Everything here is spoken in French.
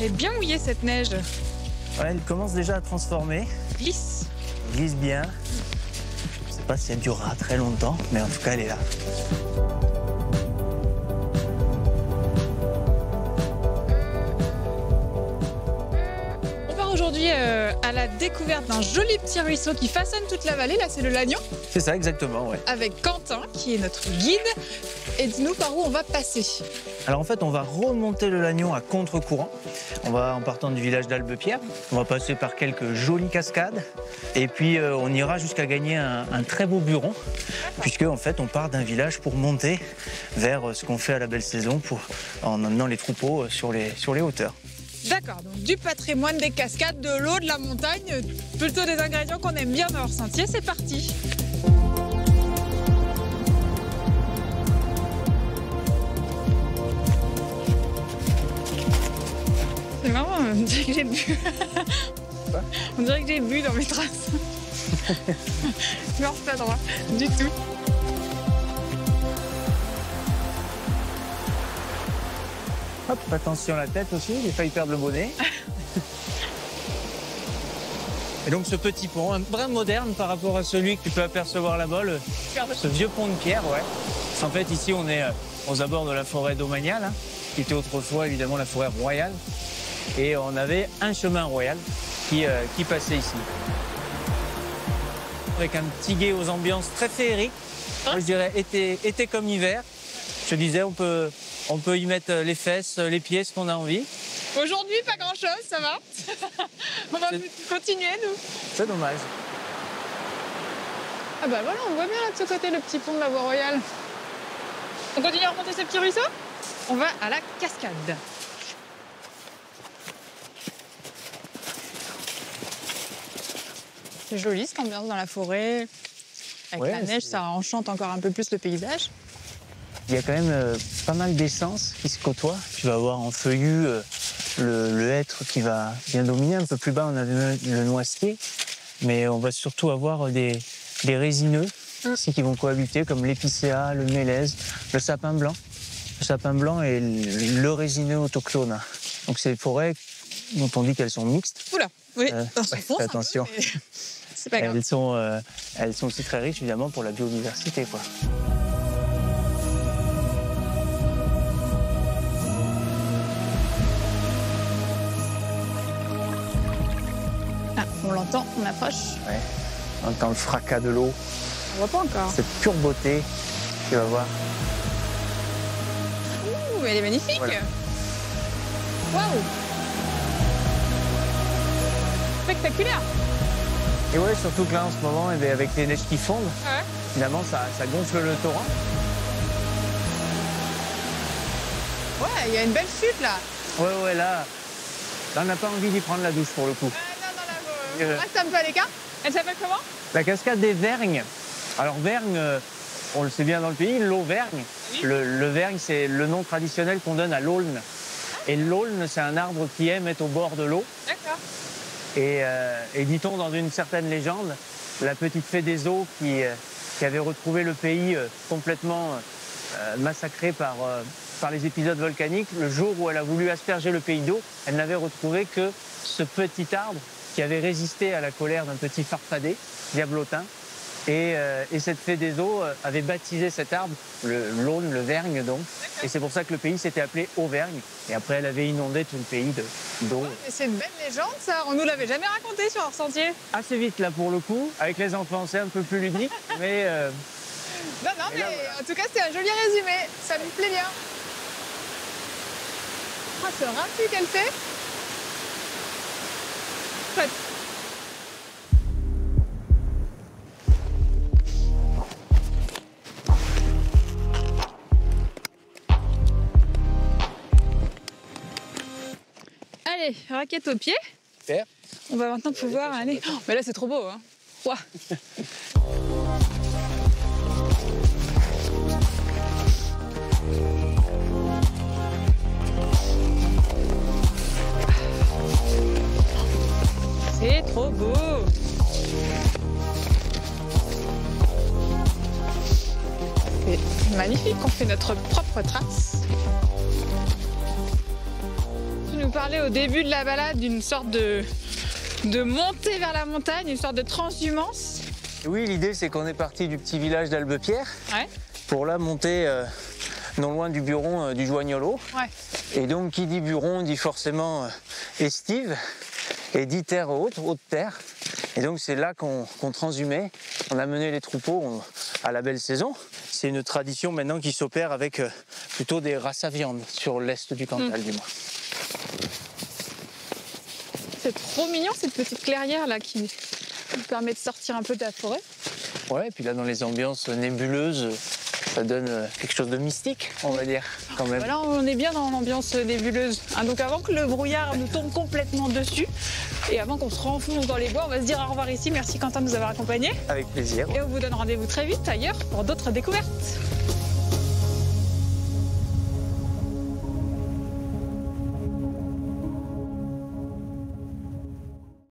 Elle est bien mouillée cette neige. Ouais, elle commence déjà à transformer. Glisse. Elle glisse bien. Je ne sais pas si elle durera très longtemps, mais en tout cas, elle est là. Aujourd'hui à la découverte d'un joli petit ruisseau qui façonne toute la vallée. Là, c'est le Lagnon. C'est ça, exactement, ouais. Avec Quentin, qui est notre guide. Et dis-nous par où on va passer. Alors en fait, on va remonter le Lagnon à contre-courant. On va en partant du village d'Albepierre. On va passer par quelques jolies cascades. Et puis on ira jusqu'à gagner un très beau buron. Puisque en fait, on part d'un village pour monter vers ce qu'on fait à la belle saison en amenant les troupeaux sur les hauteurs. D'accord, donc du patrimoine, des cascades, de l'eau, de la montagne, plutôt des ingrédients qu'on aime bien dans leur sentier. C'est parti. C'est marrant, on dirait que j'ai bu. On dirait que j'ai bu dans mes traces. Je marche pas droit, du tout. Hop, attention à la tête aussi, j'ai failli perdre le bonnet. Et donc ce petit pont, un brin moderne par rapport à celui que tu peux apercevoir là-bas, ce vieux pont de pierre, ouais. En fait, ici, on est aux abords de la forêt domaniale, hein, qui était autrefois évidemment la forêt royale. Et on avait un chemin royal qui passait ici. Avec un petit gué aux ambiances très féeriques. Moi, je dirais été comme hiver. Je disais, on peut y mettre les fesses, les pieds, ce qu'on a envie. Aujourd'hui, pas grand-chose, ça va. On va continuer, nous. C'est dommage. Ah bah voilà, on voit bien là de ce côté le petit pont de la voie royale. On continue à remonter ce petit ruisseau? On va à la cascade. C'est joli cette ambiance dans la forêt. Avec la neige, ça enchante encore un peu plus le paysage. Il y a quand même pas mal d'essences qui se côtoient. Tu vas avoir en feuillu le hêtre qui va bien dominer. Un peu plus bas, on a le noisetier. Mais on va surtout avoir des résineux ici qui vont cohabiter, comme l'épicéa, le mélèze, le sapin blanc. Le sapin blanc est le résineux autochtone. Donc c'est des forêts dont on dit qu'elles sont mixtes. Oula, oui, fais attention. Mais... C'est pas grave. Elles sont aussi très riches, évidemment, pour la biodiversité, quoi. Ah, on l'entend, on approche. Ouais. On entend le fracas de l'eau. On voit pas encore. Cette pure beauté, tu vas voir. Ouh, elle est magnifique. Voilà. Waouh. Spectaculaire. Et ouais, surtout que là, en ce moment, avec les neiges qui fondent, finalement, ça gonfle le torrent. Ouais, il y a une belle chute, là. Ouais, là, on n'a pas envie d'y prendre la douche, pour le coup. Non, là, reste un peu à l'écart. Elle s'appelle comment? La cascade des Vergnes. Alors, Vergne, on le sait bien dans le pays, l'Auvergne. Oui. Le Vergne, c'est le nom traditionnel qu'on donne à l'aulne. Et l'aulne, c'est un arbre qui aime être au bord de l'eau. D'accord. Et dit-on dans une certaine légende, la petite fée des eaux qui avait retrouvé le pays complètement massacré par les épisodes volcaniques, le jour où elle a voulu asperger le pays d'eau, elle n'avait retrouvé que ce petit arbre qui avait résisté à la colère d'un petit farfadet, diablotin. Et cette fée des eaux avait baptisé cet arbre, l'aulne, le Vergne donc. Et c'est pour ça que le pays s'était appelé Auvergne. Et après, elle avait inondé tout le pays d'eau. Ouais, c'est une belle légende, ça. On nous l'avait jamais raconté sur leur sentier. Assez vite, là, pour le coup. Avec les enfants, c'est un peu plus ludique, mais... Non, mais là, voilà. En tout cas, c'était un joli résumé. Ça me plaît bien. Ah, ce raffut qu'elle fait. Chouette. Allez, raquette aux pieds. Super. On va maintenant pouvoir aller... Oh, mais là, c'est trop beau, hein. Wow. C'est trop beau. C'est magnifique, on fait notre propre trace. Tu nous nous parlait au début de la balade d'une sorte de montée vers la montagne, une sorte de transhumance. Oui, l'idée c'est qu'on est parti du petit village d'Albepierre pour là monter non loin du Buron du Joignolo. Ouais. Et donc qui dit Buron dit forcément estive et dit terre haute, haute terre. Et donc c'est là qu'on transhumait, on a mené les troupeaux à la belle saison. C'est une tradition maintenant qui s'opère avec plutôt des races à viande sur l'est du Cantal du moins. C'est trop mignon cette petite clairière là qui nous permet de sortir un peu de la forêt. Ouais, et puis là dans les ambiances nébuleuses, ça donne quelque chose de mystique, on va dire, quand même. Voilà, on est bien dans l'ambiance nébuleuse. Donc avant que le brouillard nous tombe complètement dessus et avant qu'on se renfonce dans les bois, on va se dire au revoir ici. Merci Quentin de nous avoir accompagnés. Avec plaisir. Et on vous donne rendez-vous très vite ailleurs pour d'autres découvertes.